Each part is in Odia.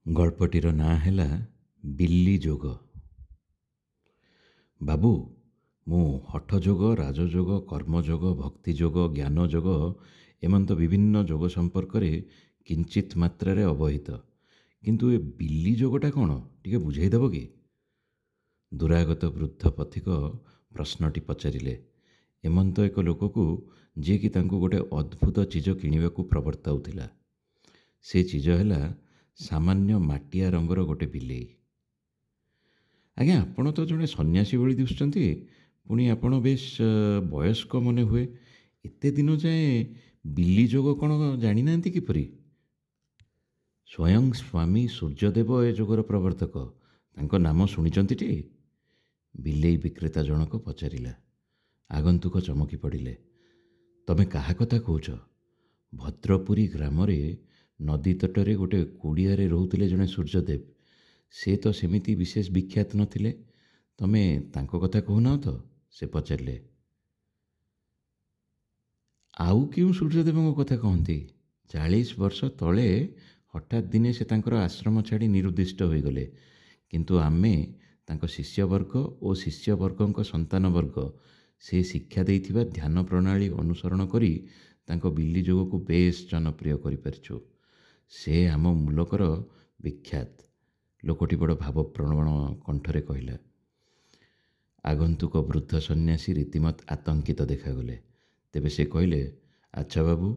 ଗଳ୍ପଟିର ନାଁ ହେଲା ବିଲ୍ଲି ଯୋଗ। ବାବୁ, ମୁଁ ହଠଯୋଗ, ରାଜଯୋଗ, କର୍ମଯୋଗ, ଭକ୍ତିଯୋଗ, ଜ୍ଞାନ ଯୋଗ ଏମନ୍ତ ବିଭିନ୍ନ ଯୋଗ ସମ୍ପର୍କରେ କିଞ୍ଚିତ୍ ମାତ୍ରାରେ ଅବହିତ। କିନ୍ତୁ ଏ ବିଲ୍ଲି ଯୋଗଟା କ'ଣ ଟିକେ ବୁଝାଇଦେବ କି? ଦୂରାଗତ ବୃଦ୍ଧ ପଥିକ ପ୍ରଶ୍ନଟି ପଚାରିଲେ ଏମନ୍ତ ଏକ ଲୋକକୁ ଯିଏକି ତାଙ୍କୁ ଗୋଟେ ଅଦ୍ଭୁତ ଚିଜ କିଣିବାକୁ ପ୍ରବର୍ତ୍ତାଉଥିଲା। ସେ ଚିଜ ହେଲା ସାମାନ୍ୟ ମାଟିଆ ରଙ୍ଗର ଗୋଟେ ବିଲେଇ। ଆଜ୍ଞା, ଆପଣ ତ ଜଣେ ସନ୍ନ୍ୟାସୀ ଭଳି ଦିଶୁଛନ୍ତି, ପୁଣି ଆପଣ ବେଶ ବୟସ୍କ ମନେ ହୁଏ। ଏତେ ଦିନ ଯାଏଁ ବିଲ୍ଲି ଯୋଗ କ'ଣ ଜାଣିନାହାନ୍ତି କିପରି? ସ୍ୱୟଂ ସ୍ୱାମୀ ସୂର୍ଯ୍ୟଦେବ ଏ ଯୋଗର ପ୍ରବର୍ତ୍ତକ। ତାଙ୍କ ନାମ ଶୁଣିଛନ୍ତିଟି? ବିଲେଇ ବିକ୍ରେତା ଜଣକ ପଚାରିଲା। ଆଗନ୍ତୁକ ଚମକି ପଡ଼ିଲେ। ତମେ କାହା କଥା କହୁଛ? ଭଦ୍ରପୁରୀ ଗ୍ରାମରେ ନଦୀ ତଟରେ ଗୋଟେ କୁଡ଼ିଆରେ ରହୁଥିଲେ ଜଣେ ସୂର୍ଯ୍ୟଦେବ। ସେ ତ ସେମିତି ବିଶେଷ ବିଖ୍ୟାତ ନଥିଲେ। ତମେ ତାଙ୍କ କଥା କହୁନାହ ତ? ସେ ପଚାରିଲେ। ଆଉ କେଉଁ ସୂର୍ଯ୍ୟଦେବଙ୍କ କଥା କହନ୍ତି? 40 ବର୍ଷ ତଳେ ହଠାତ୍ ଦିନେ ସେ ତାଙ୍କର ଆଶ୍ରମ ଛାଡ଼ି ନିରୁଦ୍ଦିଷ୍ଟ ହୋଇଗଲେ। କିନ୍ତୁ ଆମେ ତାଙ୍କ ଶିଷ୍ୟବର୍ଗ ଓ ଶିଷ୍ୟବର୍ଗଙ୍କ ସନ୍ତାନବର୍ଗ ସେ ଶିକ୍ଷା ଦେଇଥିବା ଧ୍ୟାନ ପ୍ରଣାଳୀ ଅନୁସରଣ କରି ତାଙ୍କ ବିଲ୍ଲି ଯୋଗକୁ ବେଶ ଜନପ୍ରିୟ କରିପାରିଛୁ। ସେ ଆମ ମୁଲକର ବିଖ୍ୟାତ। ଲୋକଟି ବଡ଼ ଭାବପ୍ରବଣ କଣ୍ଠରେ କହିଲା। ଆଗନ୍ତୁକ ବୃଦ୍ଧ ସନ୍ନ୍ୟାସୀ ରୀତିମତ ଆତଙ୍କିତ ଦେଖାଗଲେ। ତେବେ ସେ କହିଲେ, ଆଚ୍ଛା ବାବୁ,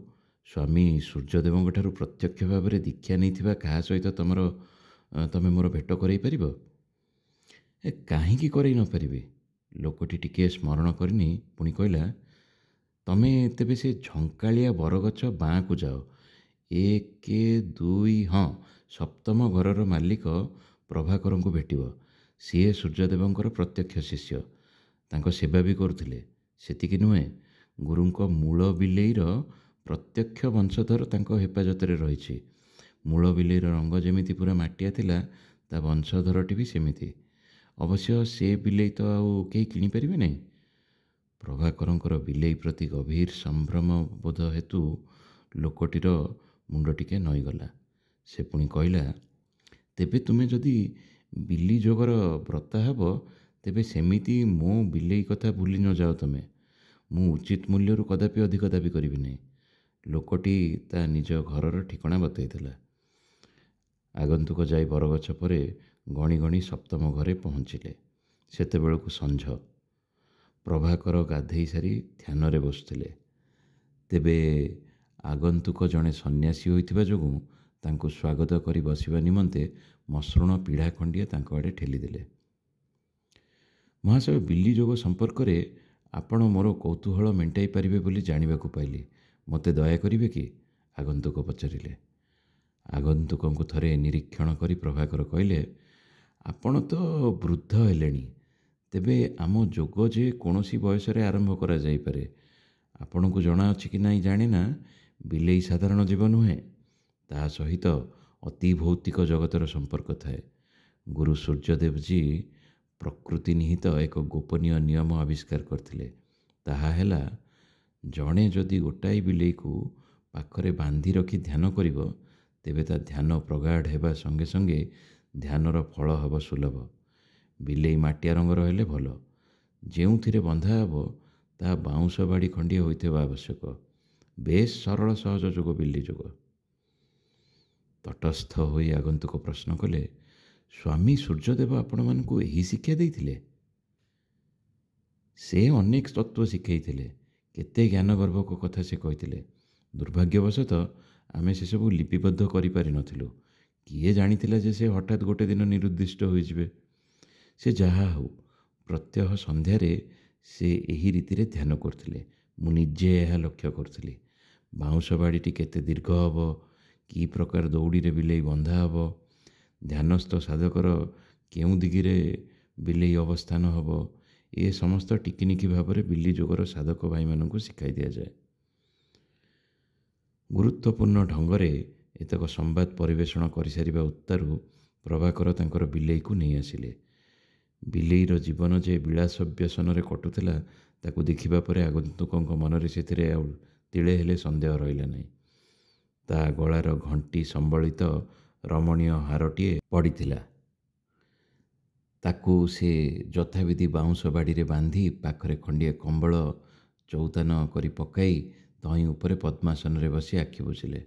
ସ୍ୱାମୀ ସୂର୍ଯ୍ୟଦେବଙ୍କଠାରୁ ପ୍ରତ୍ୟକ୍ଷ ଭାବରେ ଦୀକ୍ଷା ନେଇଥିବା କାହା ସହିତ ତମେ ମୋର ଭେଟ କରାଇ ପାରିବ? କାହିଁକି କରାଇ ନପାରିବି? ଲୋକଟି ଟିକିଏ ସ୍ମରଣ କରିନି ପୁଣି କହିଲା, ତମେ ତେବେ ସେ ଝଙ୍କାଳିଆ ବରଗଛ ବାଁକୁ ଯାଅ। 1, 2, ହଁ, ସପ୍ତମ ଘରର ମାଲିକ ପ୍ରଭାକରଙ୍କୁ ଭେଟିବ। ସିଏ ସୂର୍ଯ୍ୟଦେବଙ୍କର ପ୍ରତ୍ୟକ୍ଷ ଶିଷ୍ୟ। ତାଙ୍କ ସେବା ବି କରୁଥିଲେ। ସେତିକି ନୁହେଁ, ଗୁରୁଙ୍କ ମୂଳ ବିଲେଇର ପ୍ରତ୍ୟକ୍ଷ ବଂଶଧର ତାଙ୍କ ହେପାଜତରେ ରହିଛି। ମୂଳ ବିଲେଇର ରଙ୍ଗ ଯେମିତି ପୁରା ମାଟିଆ ଥିଲା, ତା ବଂଶଧରଟି ବି ସେମିତି। ଅବଶ୍ୟ ସେ ବିଲେଇ ତ ଆଉ କେହି କିଣିପାରିବେ ନାହିଁ। ପ୍ରଭାକରଙ୍କର ବିଲେଇ ପ୍ରତି ଗଭୀର ସମ୍ଭ୍ରମ ବୋଧ ହେତୁ ଲୋକଟିର ମୁଣ୍ଡ ଟିକେ ନଇଁଗଲା। ସେ ପୁଣି କହିଲା, ତେବେ ତୁମେ ଯଦି ବିଲ୍ଲି ଯୋଗର ବ୍ରତା ହେବ, ତେବେ ସେମିତି ମୋ ବିଲେଇ କଥା ଭୁଲି ନ ଯାଅ ତମେ। ମୁଁ ଉଚିତ ମୂଲ୍ୟରୁ କଦାପି ଅଧିକ ଦାବି କରିବି ନାହିଁ। ଲୋକଟି ତା ନିଜ ଘରର ଠିକଣା ବତାଇଥିଲା। ଆଗନ୍ତୁକ ଯାଇ ବରଗଛ ପରେ ଗଣି ଗଣି ସପ୍ତମ ଘରେ ପହଞ୍ଚିଲେ। ସେତେବେଳକୁ ସଞ୍ଜ। ପ୍ରଭାକର ଗାଧେଇ ସାରି ଧ୍ୟାନରେ ବସୁଥିଲେ। ତେବେ ଆଗନ୍ତୁକ ଜଣେ ସନ୍ନ୍ୟାସୀ ହୋଇଥିବା ଯୋଗୁଁ ତାଙ୍କୁ ସ୍ୱାଗତ କରି ବସିବା ନିମନ୍ତେ ମସୃଣ ପିଢ଼ା ଖଣ୍ଡିଏ ତାଙ୍କ ଆଡ଼େ ଠେଲିଦେଲେ। ମହାଶୟ, ବିଲ୍ଲି ଯୋଗ ସମ୍ପର୍କରେ ଆପଣ ମୋର କୌତୂହଳ ମେଣ୍ଟାଇ ପାରିବେ ବୋଲି ଜାଣିବାକୁ ପାଇଲି। ମୋତେ ଦୟା କରିବେ କି? ଆଗନ୍ତୁକ ପଚାରିଲେ। ଆଗନ୍ତୁକଙ୍କୁ ଥରେ ନିରୀକ୍ଷଣ କରି ପ୍ରଭାକର କହିଲେ, ଆପଣ ତ ବୃଦ୍ଧ ହେଲେଣି। ତେବେ ଆମ ଯୋଗ ଯେ କୌଣସି ବୟସରେ ଆରମ୍ଭ କରାଯାଇପାରେ। ଆପଣଙ୍କୁ ଜଣାଅଛି କି ନାହିଁ ଜାଣେନା, ବିଲେଇ ସାଧାରଣ ଜୀବ ନୁହେଁ। ତା ସହିତ ଅତି ଭୌତିକ ଜଗତର ସମ୍ପର୍କ ଥାଏ। ଗୁରୁ ସୂର୍ଯ୍ୟଦେବଜୀ ପ୍ରକୃତି ନିହିତ ଏକ ଗୋପନୀୟ ନିୟମ ଆବିଷ୍କାର କରିଥିଲେ। ତାହା ହେଲା, ଜଣେ ଯଦି ଗୋଟାଏ ବିଲେଇକୁ ପାଖରେ ବାନ୍ଧି ରଖି ଧ୍ୟାନ କରିବ, ତେବେ ତା ଧ୍ୟାନ ପ୍ରଗାଢ଼ ହେବା ସଙ୍ଗେ ସଙ୍ଗେ ଧ୍ୟାନର ଫଳ ହେବ ସୁଲଭ। ବିଲେଇ ମାଟିଆ ରଙ୍ଗର ହେଲେ ଭଲ। ଯେଉଁଥିରେ ବନ୍ଧା ହେବ ତାହା ବାଉଁଶ ବାଡ଼ି ଖଣ୍ଡିଏ ହୋଇଥିବା ଆବଶ୍ୟକ। ବେଶ ସରଳ ସହଜ ଯୋଗ ବିଲ୍ଲି ଯୋଗ। ତଟସ୍ଥ ହୋଇ ଆଗନ୍ତୁକ ପ୍ରଶ୍ନ କଲେ, ସ୍ୱାମୀ ସୂର୍ଯ୍ୟଦେବ ଆପଣମାନଙ୍କୁ ଏହି ଶିକ୍ଷା ଦେଇଥିଲେ? ସେ ଅନେକ ତତ୍ତ୍ୱ ଶିଖାଇଥିଲେ। କେତେ ଜ୍ଞାନଗର୍ଭକ କଥା ସେ କହିଥିଲେ। ଦୁର୍ଭାଗ୍ୟବଶତଃ ଆମେ ସେସବୁ ଲିପିବଦ୍ଧ କରିପାରିନଥିଲୁ। କିଏ ଜାଣିଥିଲା ଯେ ସେ ହଠାତ୍ ଗୋଟେ ଦିନ ନିରୁଦ୍ଦିଷ୍ଟ ହୋଇଯିବେ। ସେ ଯାହା ହେଉ, ପ୍ରତ୍ୟହ ସନ୍ଧ୍ୟାରେ ସେ ଏହି ରୀତିରେ ଧ୍ୟାନ କରୁଥିଲେ। ମୁଁ ନିଜେ ଏହା ଲକ୍ଷ୍ୟ କରୁଥିଲି। ବାଉଁଶ ବାଡ଼ିଟି କେତେ ଦୀର୍ଘ ହେବ, କି ପ୍ରକାର ଦଉଡ଼ିରେ ବିଲେଇ ବନ୍ଧା ହେବ, ଧ୍ୟାନସ୍ଥ ସାଧକର କେଉଁ ଦିଗରେ ବିଲେଇ ଅବସ୍ଥାନ ହେବ, ଏ ସମସ୍ତ ଟିକିନିକି ଭାବରେ ବିଲ୍ଲି ଯୋଗର ସାଧକ ଭାଇମାନଙ୍କୁ ଶିଖାଇ ଦିଆଯାଏ। ଗୁରୁତ୍ୱପୂର୍ଣ୍ଣ ଢଙ୍ଗରେ ଏତକ ସମ୍ବାଦ ପରିବେଷଣ କରିସାରିବା ଉତ୍ତାରୁ ପ୍ରଭାକର ତାଙ୍କର ବିଲେଇକୁ ନେଇ ଆସିଲେ। ବିଲେଇର ଜୀବନ ଯେ ବିଳାସ ବ୍ୟସନରେ କଟୁଥିଲା, ତାକୁ ଦେଖିବା ପରେ ଆଗନ୍ତୁକଙ୍କ ମନରେ ସେଥିରେ ଆଉ ତିଳେ ହେଲେ ସନ୍ଦେହ ରହିଲା ନାହିଁ। ତା ଗଳାର ଘଣ୍ଟି ସମ୍ବଳିତ ରମଣୀୟ ହାରଟିଏ ପଡ଼ିଥିଲା। ତାକୁ ସେ ଯଥାବିଧି ବାଉଁଶ ବାଡ଼ିରେ ବାନ୍ଧି ପାଖରେ ଖଣ୍ଡିଏ କମ୍ବଳ ଚଉତାନ କରି ପକାଇ ତହିଁ ଉପରେ ପଦ୍ମାସନରେ ବସି ଆଖି ବୁଜିଲେ।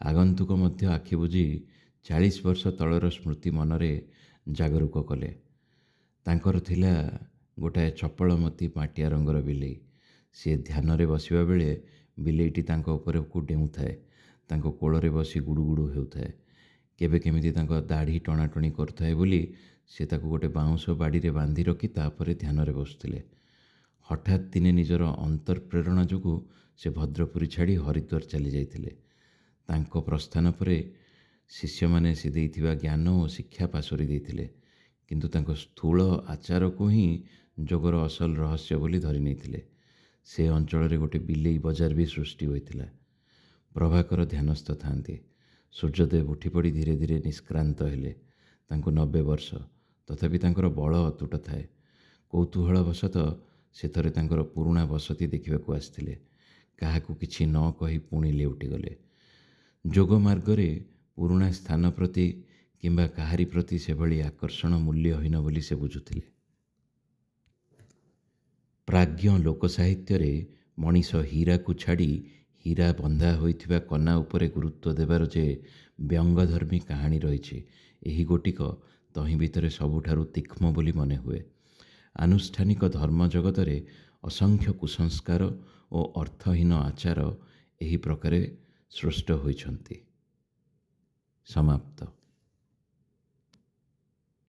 ଆଗନ୍ତୁକ ମଧ୍ୟ ଆଖି ବୁଜି 40 ବର୍ଷ ତଳର ସ୍ମୃତି ମନରେ ଜାଗରୁକ କଲେ। ତାଙ୍କର ଥିଲା ଗୋଟାଏ ଚପଳମତି ମାଟିଆ ରଙ୍ଗର ବିଲେଇ। ସିଏ ଧ୍ୟାନରେ ବସିବା ବେଳେ ବିଲେଇଟି ତାଙ୍କ ଉପରକୁ ଡେଉଁଥାଏ, ତାଙ୍କ କୋଳରେ ବସି ଗୁଡ଼ୁଗୁଡ଼ୁ ହେଉଥାଏ। କେବେ କେମିତି ତାଙ୍କ ଦାଢ଼ି ଟଣାଟଣି କରୁଥାଏ ବୋଲି ସେ ତାକୁ ଗୋଟେ ବାଉଁଶ ବାଡ଼ିରେ ବାନ୍ଧି ରଖି ତାପରେ ଧ୍ୟାନରେ ବସୁଥିଲେ। ହଠାତ୍ ଦିନେ ନିଜର ଅନ୍ତର୍ପ୍ରେରଣା ଯୋଗୁଁ ସେ ଭଦ୍ରପୁରୀ ଛାଡ଼ି ହରିଦ୍ୱାର ଚାଲି ଯାଇଥିଲେ। ତାଙ୍କ ପ୍ରସ୍ଥାନ ପରେ ଶିଷ୍ୟମାନେ ସେ ଦେଇଥିବା ଜ୍ଞାନ ଓ ଶିକ୍ଷା ପାସୋରି ଦେଇଥିଲେ, କିନ୍ତୁ ତାଙ୍କ ସ୍ଥୂଳ ଆଚାରକୁ ହିଁ ଯୋଗର ଅସଲ ରହସ୍ୟ ବୋଲି ଧରି ନେଇଥିଲେ। ସେ ଅଞ୍ଚଳରେ ଗୋଟେ ବିଲେଇ ବଜାର ବି ସୃଷ୍ଟି ହୋଇଥିଲା। ପ୍ରଭାକର ଧ୍ୟାନସ୍ଥ ଥାନ୍ତି। ସୂର୍ଯ୍ୟଦେବ ଉଠିପଡ଼ି ଧୀରେ ଧୀରେ ନିଷ୍କ୍ରାନ୍ତ ହେଲେ। ତାଙ୍କୁ 90 ବର୍ଷ, ତଥାପି ତାଙ୍କର ବଳ ଅତୁଟ ଥାଏ। କୌତୂହଳବଶତଃ ସେ ଥରେ ତାଙ୍କର ପୁରୁଣା ବସତି ଦେଖିବାକୁ ଆସିଥିଲେ। କାହାକୁ କିଛି ନ କହି ପୁଣି ଲେଉଟିଗଲେ। ଯୋଗ ମାର୍ଗରେ ପୁରୁଣା ସ୍ଥାନ ପ୍ରତି କିମ୍ବା କାହାରି ପ୍ରତି ସେଭଳି ଆକର୍ଷଣ ମୂଲ୍ୟହୀନ ବୋଲି ସେ ବୁଝୁଥିଲେ। ପ୍ରାଜ୍ଞ ଲୋକସାହିତ୍ୟରେ ମଣିଷ ହୀରାକୁ ଛାଡ଼ି ହୀରା ବନ୍ଧା ହୋଇଥିବା କନା ଉପରେ ଗୁରୁତ୍ୱ ଦେବାର ଯେ ବ୍ୟଙ୍ଗଧର୍ମୀ କାହାଣୀ ରହିଛି, ଏହି ଗୋଟିକ ତହିଁ ଭିତରେ ସବୁଠାରୁ ତୀକ୍ଷ୍ମ ବୋଲି ମନେ ହୁଏ। ଆନୁଷ୍ଠାନିକ ଧର୍ମ ଜଗତରେ ଅସଂଖ୍ୟ କୁସଂସ୍କାର ଓ ଅର୍ଥହୀନ ଆଚାର ଏହି ପ୍ରକାରେ ସୃଷ୍ଟ ହୋଇଛନ୍ତି। ସମାପ୍ତ।